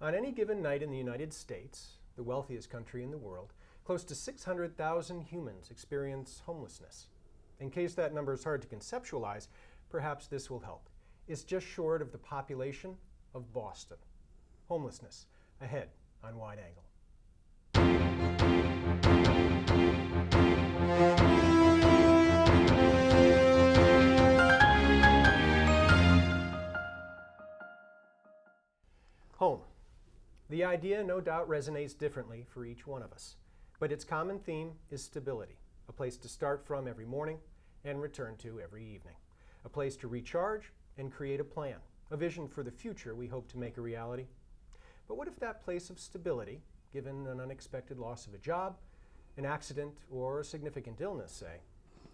On any given night in the United States, the wealthiest country in the world, close to 600,000 humans experience homelessness. In case that number is hard to conceptualize, perhaps this will help. It's just short of the population of Boston. Homelessness, ahead on Wide Angle. Home. The idea no doubt resonates differently for each one of us, but its common theme is stability, a place to start from every morning and return to every evening, a place to recharge and create a plan, a vision for the future we hope to make a reality. But what if that place of stability, given an unexpected loss of a job, an accident, or a significant illness, say,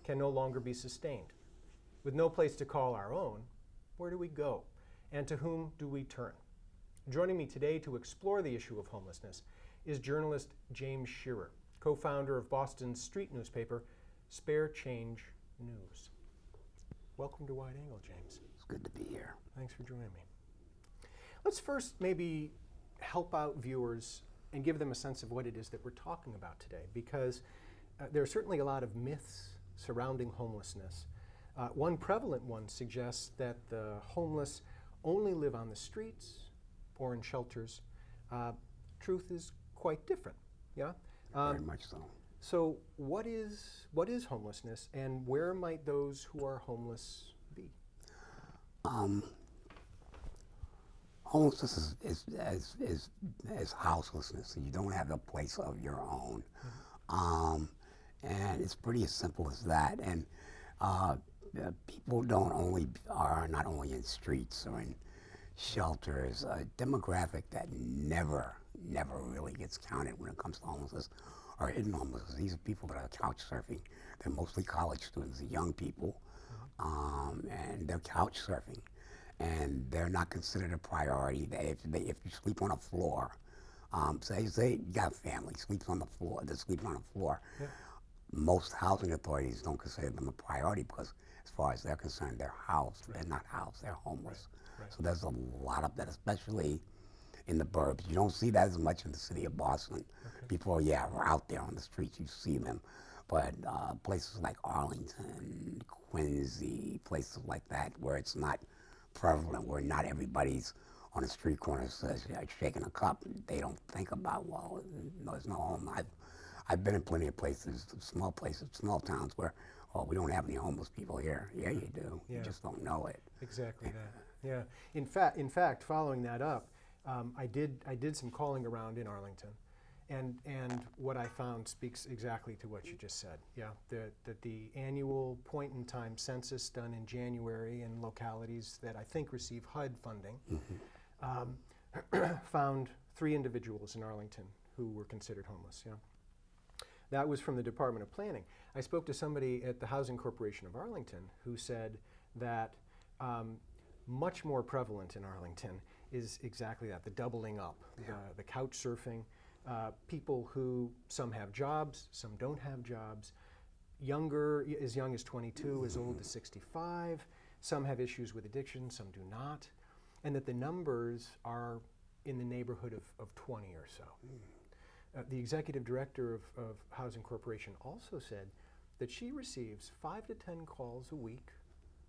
can no longer be sustained? With no place to call our own, where do we go? And to whom do we turn? Joining me today to explore the issue of homelessness is journalist James Shearer, co-founder of Boston's street newspaper, Spare Change News. Welcome to Wide Angle, James. It's good to be here. Thanks for joining me. Let's first maybe help out viewers and give them a sense of what it is that we're talking about today, because there are certainly a lot of myths surrounding homelessness. One prevalent one suggests that the homeless only live on the streets or in shelters. Truth is quite different, yeah? Very much so. So what is homelessness, and where might those who are homeless be? Homelessness is houselessness. You don't have a place of your own. And it's pretty as simple as that. And people are not only in streets or in shelters, a demographic that never really gets counted when it comes to homelessness or hidden homelessness. These are people that are couch surfing. They're mostly college students, young people, and they're couch surfing. And they're not considered a priority. If you sleep on a floor, say you got a family, sleeps on the floor, they're sleeping on the floor. Yeah. Most housing authorities don't consider them a priority because as far as they're concerned, they're housed. Right. They're not housed, they're homeless. Right. So there's a lot of that, especially in the burbs. You don't see that as much in the city of Boston. Okay. People are out there on the streets, you see them. But places like Arlington, Quincy, places like that where it's not prevalent, where not everybody's on a street corner says shaking a cup, they don't think about, well, no, there's no home. I've been in plenty of places, small towns where, oh, we don't have any homeless people here. Yeah, you do. Yeah. You just don't know it. Exactly that. Yeah. In fact, following that up, I did some calling around in Arlington, and what I found speaks exactly to what you just said. Yeah, that the annual point-in-time census done in January in localities that I think receive HUD funding found 3 individuals in Arlington who were considered homeless. Yeah. That was from the Department of Planning. I spoke to somebody at the Housing Corporation of Arlington who said that much more prevalent in Arlington is exactly that, the doubling up, the couch surfing, people who some have jobs, some don't have jobs, younger, as young as 22, as old as 65, some have issues with addiction, some do not, and that the numbers are in the neighborhood of 20 or so. The executive director of Housing Corporation also said that she receives 5 to 10 calls a week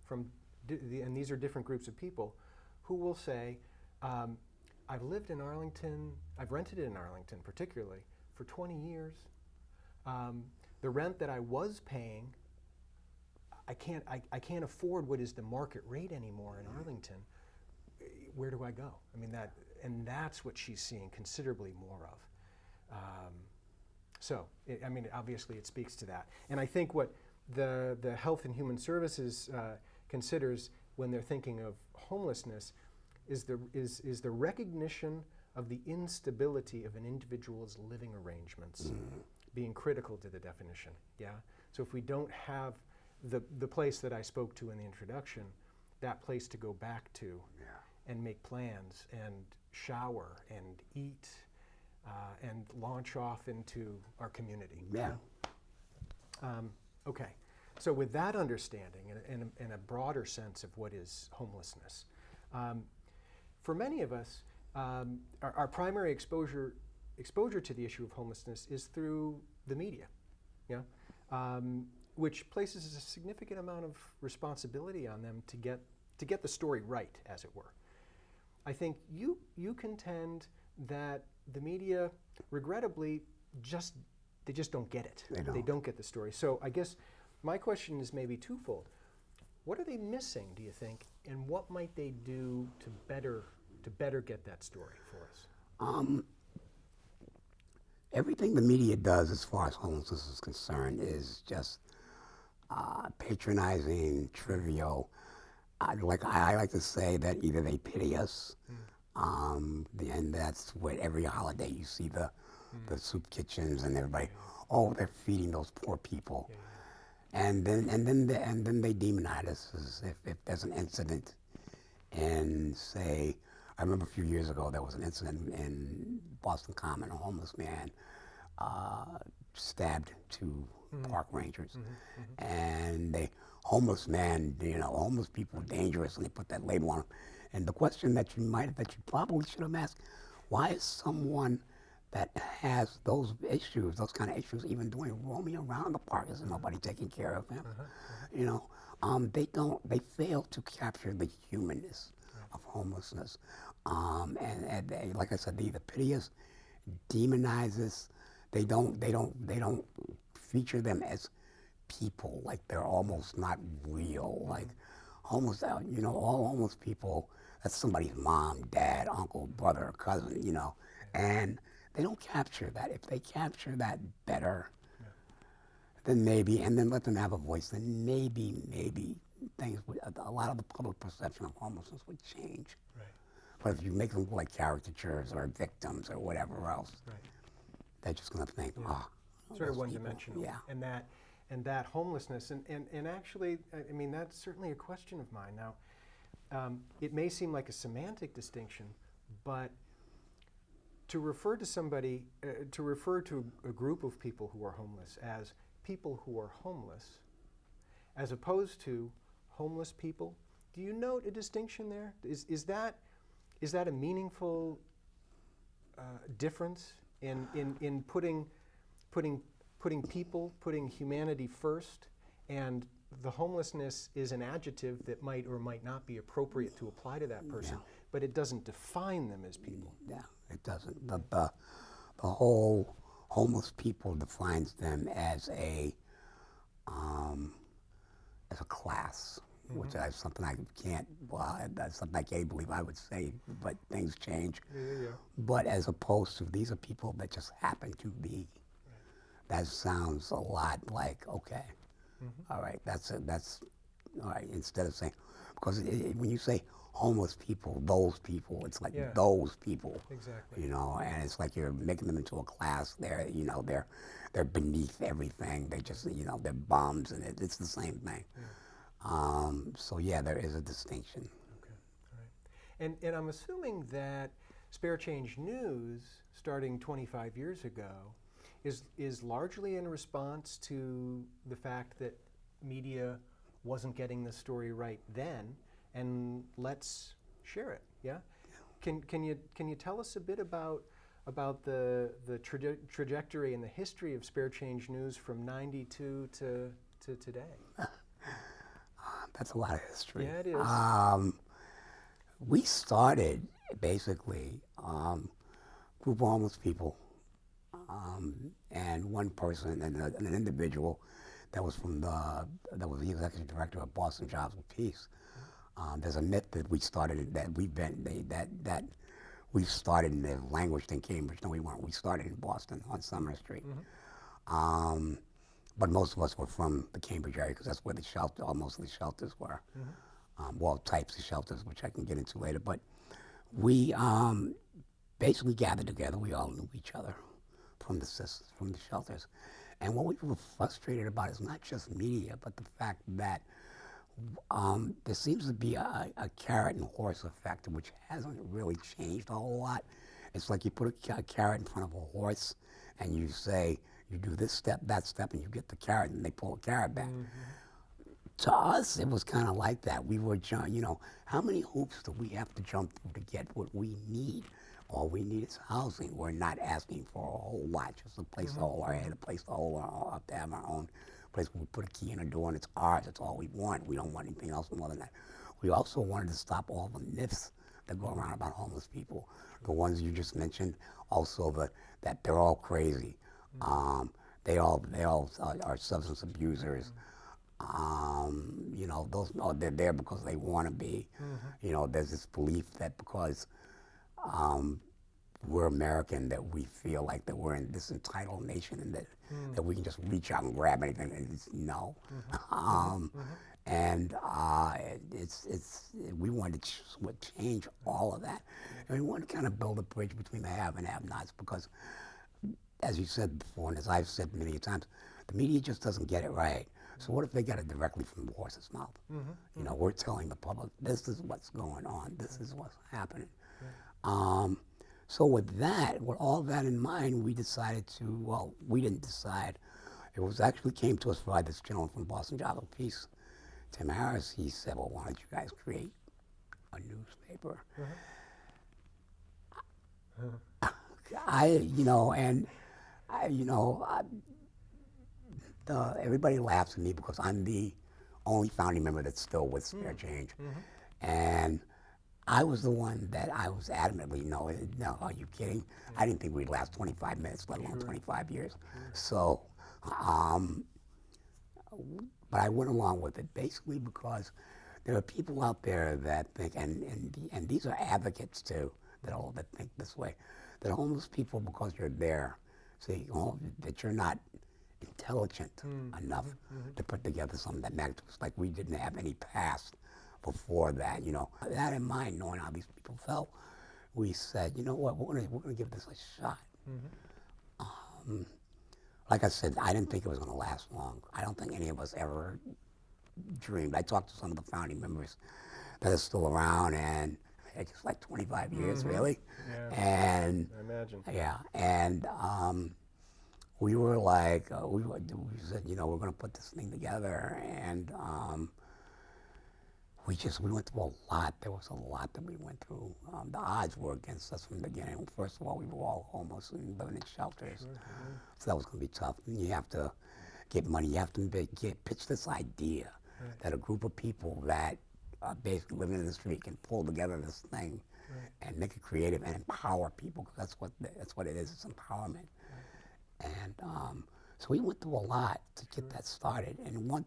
from, and these are different groups of people, who will say, I've lived in Arlington, I've rented in Arlington particularly, for 20 years. The rent that I was paying, I can't afford what is the market rate anymore in Arlington. Where do I go? I mean, that's what she's seeing considerably more of. Obviously it speaks to that. And I think what the Health and Human Services considers when they're thinking of homelessness is the recognition of the instability of an individual's living arrangements being critical to the definition. Yeah. So if we don't have the place that I spoke to in the introduction, that place to go back to and make plans and shower and eat and launch off into our community. Yeah. Okay. So with that understanding and a broader sense of what is homelessness, for many of us, our primary exposure to the issue of homelessness is through the media, yeah, which places a significant amount of responsibility on them to get the story right, as it were. I think you contend that the media, regrettably, they just don't get it. They don't get the story. So I guess my question is maybe twofold. What are they missing, do you think, and what might they do to better get that story for us? Everything the media does as far as homelessness is concerned is just patronizing, trivial. I like to say that either they pity us, and that's what every holiday you see the soup kitchens and everybody, oh, they're feeding those poor people, and then they demonize us as if there's an incident, and say, I remember a few years ago there was an incident in Boston Common, a homeless man stabbed two park rangers, and homeless man, homeless people are dangerous, and they put that label on them. And the question that you probably should have asked, why is someone that has those issues, those kind of issues, even roaming around the park? Is nobody taking care of him? They fail to capture the humanness of homelessness. And they, like I said, they either pity us, demonize us. They don't feature them as people, like they're almost not real. Like homeless, all homeless people, that's somebody's mom, dad, uncle, brother, or cousin, and they don't capture that. If they capture that better, then maybe, and then let them have a voice, then maybe things would, a lot of the public perception of homelessness would change. Right. But if you make them look like caricatures or victims or whatever else, they're just going to think, sort of one-dimensional. Yeah. And that homelessness, and actually, I mean, that's certainly a question of mine. Now, it may seem like a semantic distinction, but to refer to somebody, to refer to a group of people who are homeless as people who are homeless, as opposed to homeless people, do you note a distinction there? Is that a meaningful difference in putting people, putting humanity first, and the homelessness is an adjective that might or might not be appropriate to apply to that person, but it doesn't define them as people. Yeah, it doesn't. The whole homeless people defines them as a class, which is something I can't. Well, that's something I can't believe I would say, but things change. But as opposed to, these are people that just happen to be. That sounds a lot like, okay, all right, that's all right. Instead of saying, because when you say homeless people, those people, it's like those people. Exactly. And it's like you're making them into a class. They're beneath everything. They just, they're bums, and it's the same thing. So yeah, there is a distinction. Okay, all right. And I'm assuming that Spare Change News, starting 25 years ago, is largely in response to the fact that media wasn't getting the story right then, and let's share it. Yeah. Can you tell us a bit about the trajectory and the history of Spare Change News from '92 to today? That's a lot of history. Yeah, it is. We started basically group of homeless people, and one person and an individual that was the executive director of Boston Jobs with Peace. There's a myth that we started in the language in Cambridge. No, we weren't. We started in Boston on Summer Street. But most of us were from the Cambridge area because that's where the shelter, or most of the shelters were. Well, types of shelters, which I can get into later. But we basically gathered together. We all knew each other from the shelters. And what we were frustrated about is not just media, but the fact that there seems to be a carrot and horse effect, which hasn't really changed a whole lot. It's like you put a carrot in front of a horse, and you say, you do this step, that step, and you get the carrot, and they pull a carrot back. To us, it was kind of like that. We were, how many hoops do we have to jump through to get what we need? All we need is housing. We're not asking for a whole lot, just a place to hold our head, a place to hold our, to have our own place where we put a key in a door and it's ours. That's all we want. We don't want anything else more than that. We also wanted to stop all the myths that go around about homeless people. The ones you just mentioned, also that they're all crazy. They all are substance abusers. You know, they're there because they want to be. You know, there's this belief that because we're American, that we feel like that we're in this entitled nation and that we can just reach out and grab anything. And it's no. And we wanted to change all of that. And we wanted to kind of build a bridge between the have and have-nots because, as you said before, and as I've said many times, the media just doesn't get it right. So what if they get it directly from the horse's mouth? You know, we're telling the public, this is what's going on, this is what's happening. So with all that in mind, we decided to, well, we didn't decide. It was actually came to us by this gentleman from Boston Job of Peace, Tim Harris. He said, well, why don't you guys create a newspaper? Everybody laughs at me because I'm the only founding member that's still with Spare Change. And I was the one that I was adamantly, no, are you kidding? I didn't think we'd last 25 minutes, let alone 25 years. So, but I went along with it basically because there are people out there that think, and these are advocates too, that think this way, that homeless people, because you're there, say that you're not intelligent enough to put together something that matters. Like we didn't have any past before that, you know. That in mind, knowing how these people felt, we said, you know what, we're gonna give this a shot. Like I said, I didn't think it was gonna last long. I don't think any of us ever dreamed. I talked to some of the founding members that are still around, and it's just like 25 years, really. Yeah. And I imagine. Yeah, and we were like, we said, you know, we're gonna put this thing together, and we went through a lot. There was a lot that we went through. The odds were against us from the beginning. First of all, we were all homeless and living in shelters. So that was going to be tough. And you have to get money. You have to pitch this idea that a group of people that are basically living in the street can pull together this thing and make it creative and empower people, because that's what it is. It's empowerment. And so we went through a lot to get that started.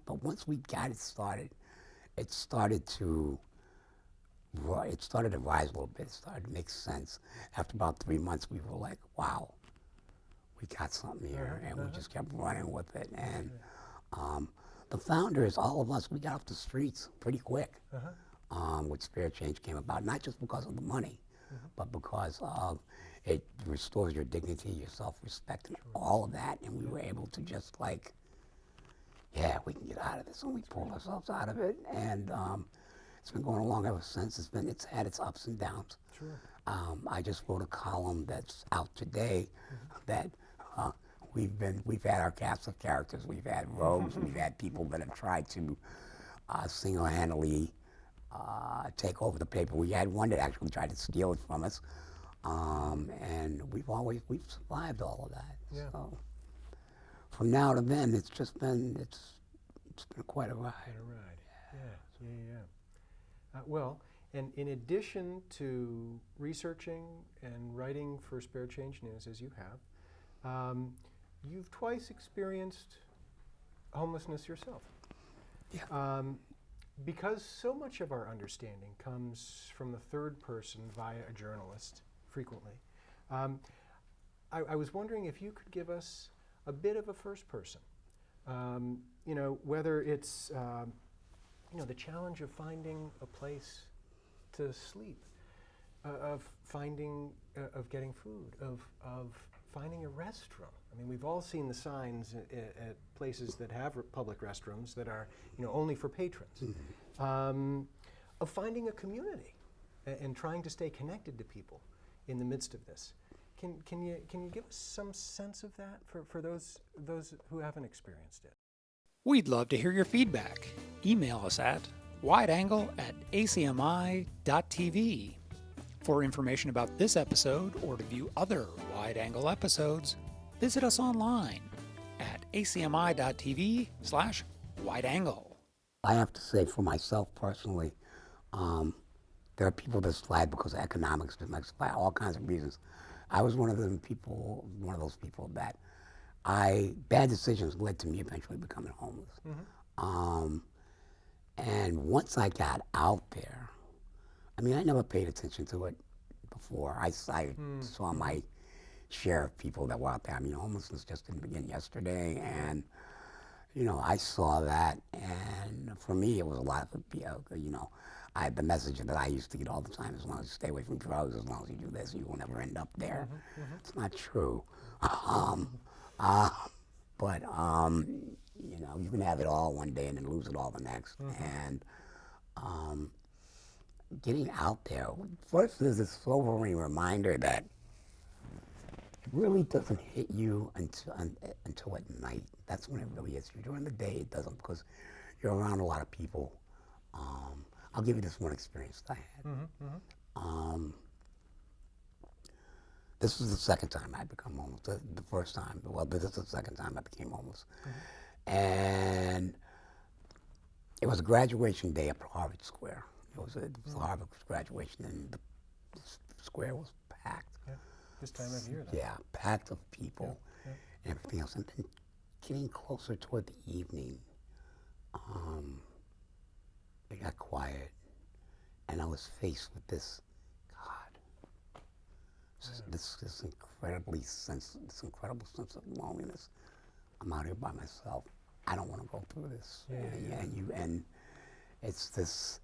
But once we got it started, it started to rise a little bit. It started to make sense. After about 3 months, we were like, wow, we got something here. And we just kept running with it. And the founders, all of us, we got off the streets pretty quick. With Spare Change came about, not just because of the money, but because of it restores your dignity, your self-respect, and all of that. And we were able to just like, yeah, we can get out of this, and we pulled ourselves out of it, and it's been going along ever since. It's had its ups and downs. I just wrote a column that's out today that we've had our cast of characters. We've had rogues. We've had people that have tried to single-handedly take over the paper. We had one that actually tried to steal it from us, and we've survived all of that. Yeah. So, from now to then, it's been quite a ride. Yeah. Well, and in addition to researching and writing for Spare Change News, as you have, you've twice experienced homelessness yourself. Yeah. Because so much of our understanding comes from the third person via a journalist, frequently, I was wondering if you could give us a bit of a first person. You know, whether it's you know, the challenge of finding a place to sleep, of getting food, of finding a restroom. I mean, we've all seen the signs at places that have public restrooms that are, you know, only for patrons. Of finding a community and trying to stay connected to people in the midst of this. Can you give us some sense of that for those who haven't experienced it? We'd love to hear your feedback. Email us at wideangle@acmi.tv. For information about this episode or to view other Wide Angle episodes, visit us online at acmi.tv/wideangle. I have to say, for myself personally, there are people that slide because of economics, that like slide all kinds of reasons. I was one of those people that bad decisions led to me eventually becoming homeless. And once I got out there, I mean, I never paid attention to it before. I saw my share of people that were out there. I mean, homelessness just didn't begin yesterday, and I saw that, and for me, it was a lot of, the message that I used to get all the time: as long as you stay away from drugs, as long as you do this, you will never end up there. It's not true. But you can have it all one day and then lose it all the next. And getting out there, first there's this sobering reminder that it really doesn't hit you until at night. That's when it really hits you. During the day, it doesn't, because you're around a lot of people. I'll give you this one experience that I had. This was the second time I'd become homeless. The first time, this is the second time I became homeless. And it was a graduation day at Harvard Square. It was a Harvard graduation, and the square was packed. Yeah. This time of year, though. Yeah, packed of people and everything else. And then getting closer toward the evening, it got quiet, and I was faced with this, this incredible sense of loneliness. I'm out here by myself. I don't want to go through this. And it's this.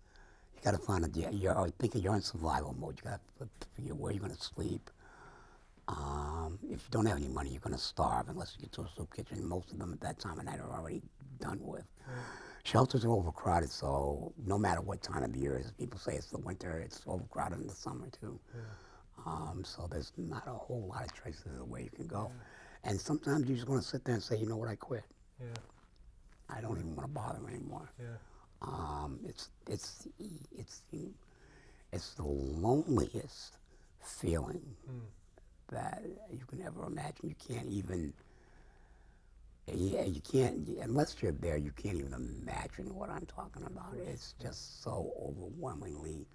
You got to find you're thinking you're in survival mode. You got to figure where you're going to sleep. If you don't have any money, you're going to starve unless you get to a soup kitchen. Most of them at that time of night are already done with. Shelters are overcrowded, so no matter what time of year it is, people say it's the winter, it's overcrowded in the summer too. So there's not a whole lot of choices of where you can go. And sometimes you just want to sit there and say, you know what, I quit. I don't even want to bother anymore. It's the loneliest feeling that you can ever imagine. You can't even, unless you're there, you can't even imagine what I'm talking about. It's just so overwhelmingly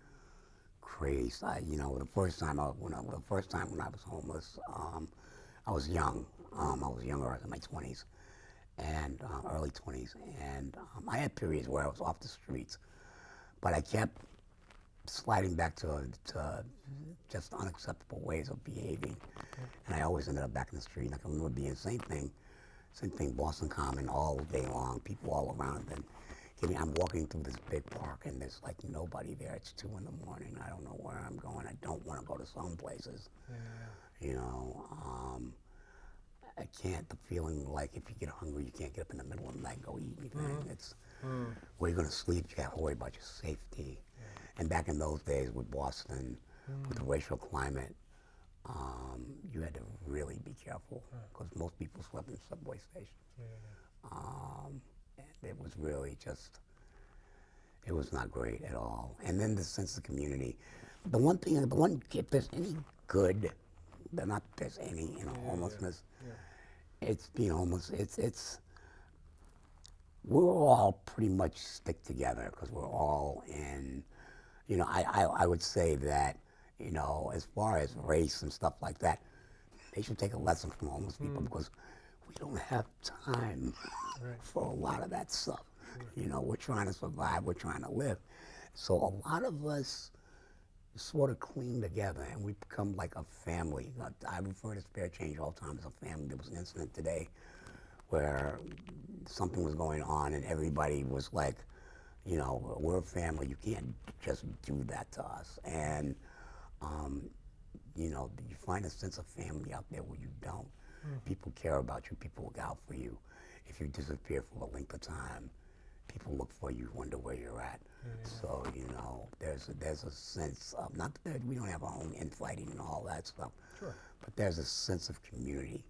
crazy. The first time when I was homeless, I was young. I was younger, I was in my 20s and early 20s, and I had periods where I was off the streets, but I kept sliding back to just unacceptable ways of behaving, and I always ended up back in the street. And I can remember being the same thing, Boston Common all day long, people all around, and I'm walking through this big park, and there's like nobody there. It's 2 in the morning. I don't know where I'm going. I don't want to go to some places. I can't. The feeling like if you get hungry, you can't get up in the middle of the night and go eat anything. It's where you're going to sleep. You have to worry about your safety. And back in those days with Boston, with the racial climate, you had to really be careful because most people slept in subway stations. And it was really just, it was not great at all. And then the sense of community. If there's any good, not that there's any homelessness, it's being homeless. We're all pretty much stick together because we're all in, I would say that, as far as race and stuff like that, they should take a lesson from homeless people because we don't have time for a lot of that stuff. We're trying to survive, we're trying to live. So a lot of us sort of cling together and we become like a family. I refer to Spare Change all the time as a family. There was an incident today where something was going on and everybody was like, we're a family, you can't just do that to us. And, you find a sense of family out there where you don't. People care about you, people look out for you. If you disappear for a length of time, people look for you, wonder where you're at. So, there's a sense of, not that we don't have our own infighting and all that stuff, but there's a sense of community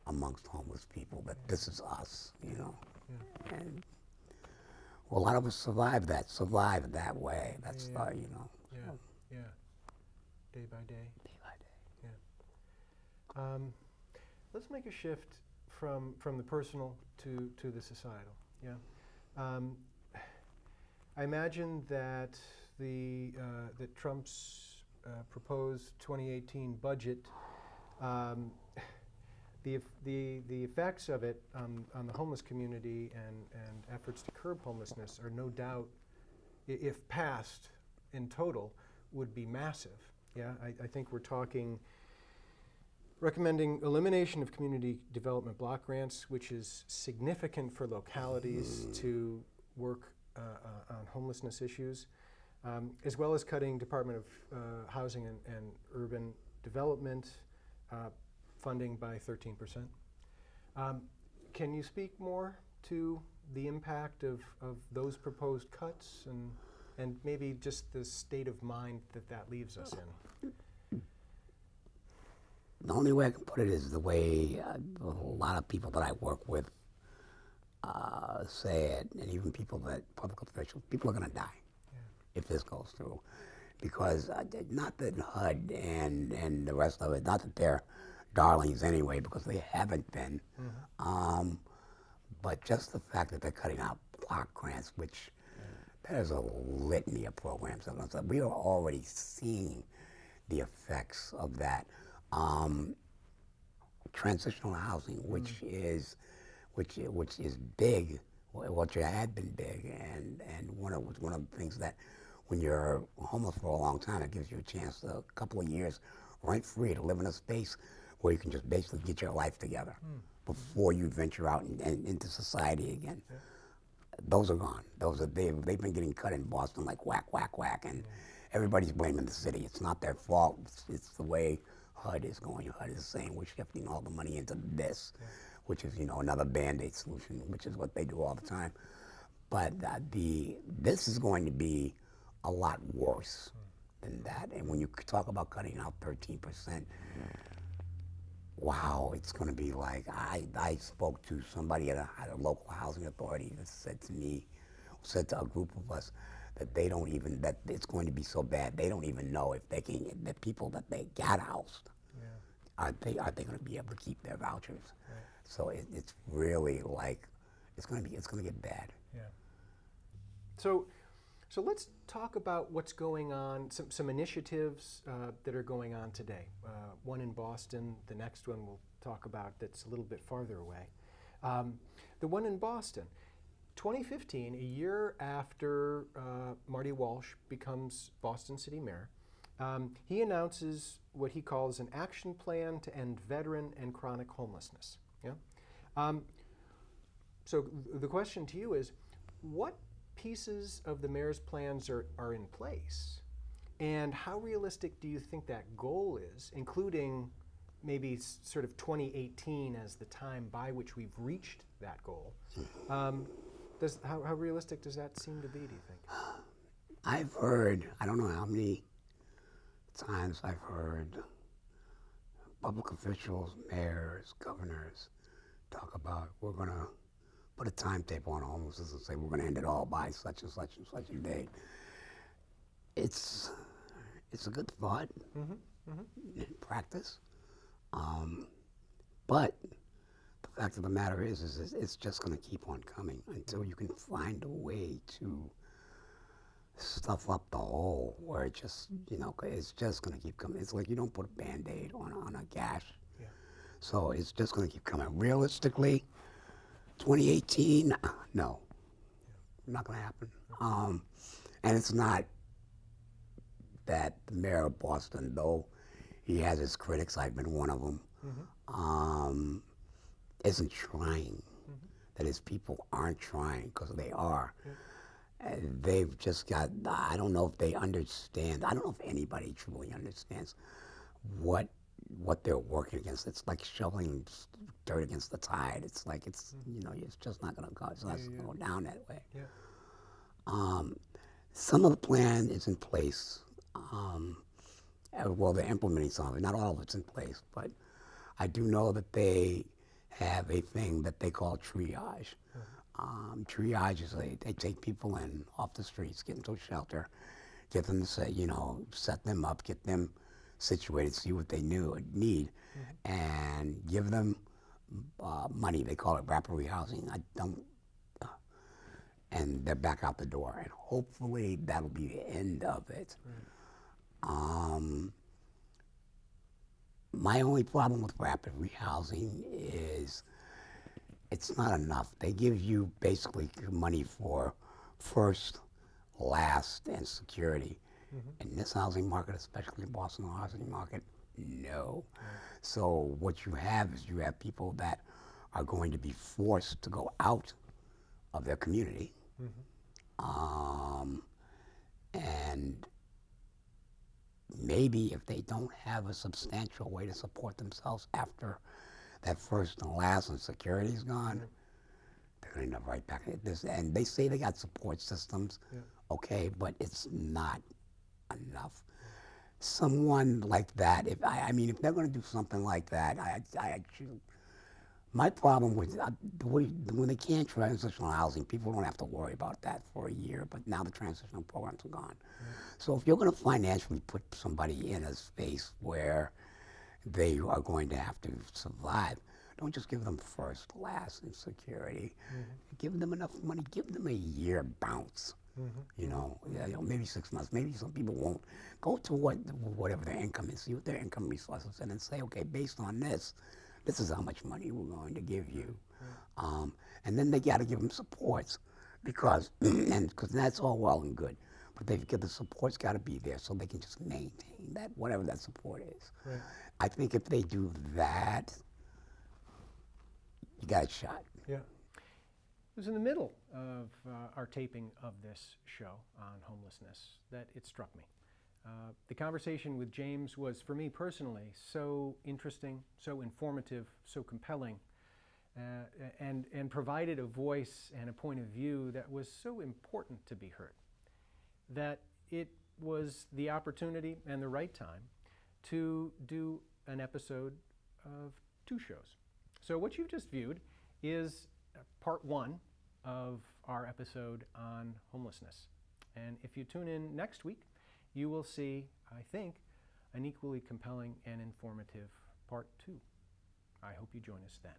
amongst homeless people that this is us, And well, a lot of us survive that way. That's day by day? day by day. Yeah. Let's make a shift from the personal to the societal. Yeah. I imagine that that Trump's proposed 2018 budget, the effects of it on the homeless community and efforts to curb homelessness are no doubt, if passed in total, would be massive. Yeah, I think we're talking recommending elimination of community development block grants, which is significant for localities to work on homelessness issues, as well as cutting Department of Housing and Urban Development funding by 13%. Can you speak more to the impact of those proposed cuts and maybe just the state of mind that leaves us in? The only way I can put it is the way a lot of people that I work with say it, and even people that, public officials, people are going to die if this goes through. Because not that HUD and the rest of it, not that they're darlings anyway, because they haven't been, but just the fact that they're cutting out block grants, which there's a litany of programs. We are already seeing the effects of that. Transitional housing, which is big, which had been big, and one of the things that when you're homeless for a long time, it gives you a chance, a couple of years, rent-free, to live in a space where you can just basically get your life together before you venture out and into society again. Yeah. Those are gone. They've been getting cut in Boston like whack, whack, whack, and everybody's blaming the city. It's not their fault. It's the way HUD is going. HUD is saying we're shifting all the money into this, which is another Band-Aid solution, which is what they do all the time. But this is going to be a lot worse than that. And when you talk about cutting out 13%, wow, it's going to be like, I spoke to somebody at a local housing authority that said to a group of us that that it's going to be so bad, they don't even know if the people that they got housed, are they going to be able to keep their vouchers? Right. So it's really like, it's going to get bad. Yeah. So let's talk about what's going on, some initiatives that are going on today. One in Boston, the next one we'll talk about that's a little bit farther away. The one in Boston, 2015, a year after Marty Walsh becomes Boston City Mayor, he announces what he calls an action plan to end veteran and chronic homelessness. Yeah? So the question to you is, what pieces of the mayor's plans are in place, and how realistic do you think that goal is, including maybe sort of 2018 as the time by which we've reached that goal? How realistic does that seem to be, do you think? I've heard, I don't know how many times I've heard public officials, mayors, governors talk about, we're going to put a timetable on homelessness and say we're going to end it all by such and such and such a date. It's a good thought in practice, but the fact of the matter is it's just going to keep on coming until you can find a way to stuff up the hole where it just, it's just going to keep coming. It's like you don't put a Band-Aid on a gash. Yeah. So it's just going to keep coming. Realistically, 2018, no, not going to happen. And it's not that the mayor of Boston, though he has his critics, I've been one of them, isn't trying. That his people aren't trying, because they are. They've just got, I don't know if they understand, I don't know if anybody truly understands what they're working against. It's like shoveling dirt against the tide. It's like, it's just not going to go. It's not going to go down that way. Yeah. Some of the plan is in place. Well, they're implementing some of it. Not all of it's in place, but I do know that they have a thing that they call triage. Triage is they take people off the streets, get them to a shelter, get them to say, set them up, get them situated, see what they need, and give them money. They call it rapid rehousing. I don't, and they're back out the door. And hopefully that'll be the end of it. My only problem with rapid rehousing is it's not enough. They give you basically money for first, last, and security. In this housing market, especially in Boston housing market, no. So what you have is you have people that are going to be forced to go out of their community. And maybe if they don't have a substantial way to support themselves after that first and last and security is gone, they're going to end up right back at this. And they say they got support systems, okay, but it's not enough. Someone like that, if they're going to do something like that, my problem with when they can't transitional housing, people don't have to worry about that for a year, but now the transitional programs are gone. So if you're going to financially put somebody in a space where they are going to have to survive, don't just give them first, last, and security. Give them enough money, give them a year bounce. Maybe 6 months. Maybe some people won't. Go to whatever their income is, see what their income resources, and then say, okay, based on this is how much money we're going to give you. And then they got to give them supports because that's all well and good, but the support's got to be there so they can just maintain that, whatever that support is. I think if they do that, you got a shot. Yeah. It was in the middle of our taping of this show on homelessness that it struck me. The conversation with James was, for me personally, so interesting, so informative, so compelling, and provided a voice and a point of view that was so important to be heard, that it was the opportunity and the right time to do an episode of 2 shows. So what you've just viewed is part 1 of our episode on homelessness. And if you tune in next week, you will see, I think, an equally compelling and informative part 2. I hope you join us then.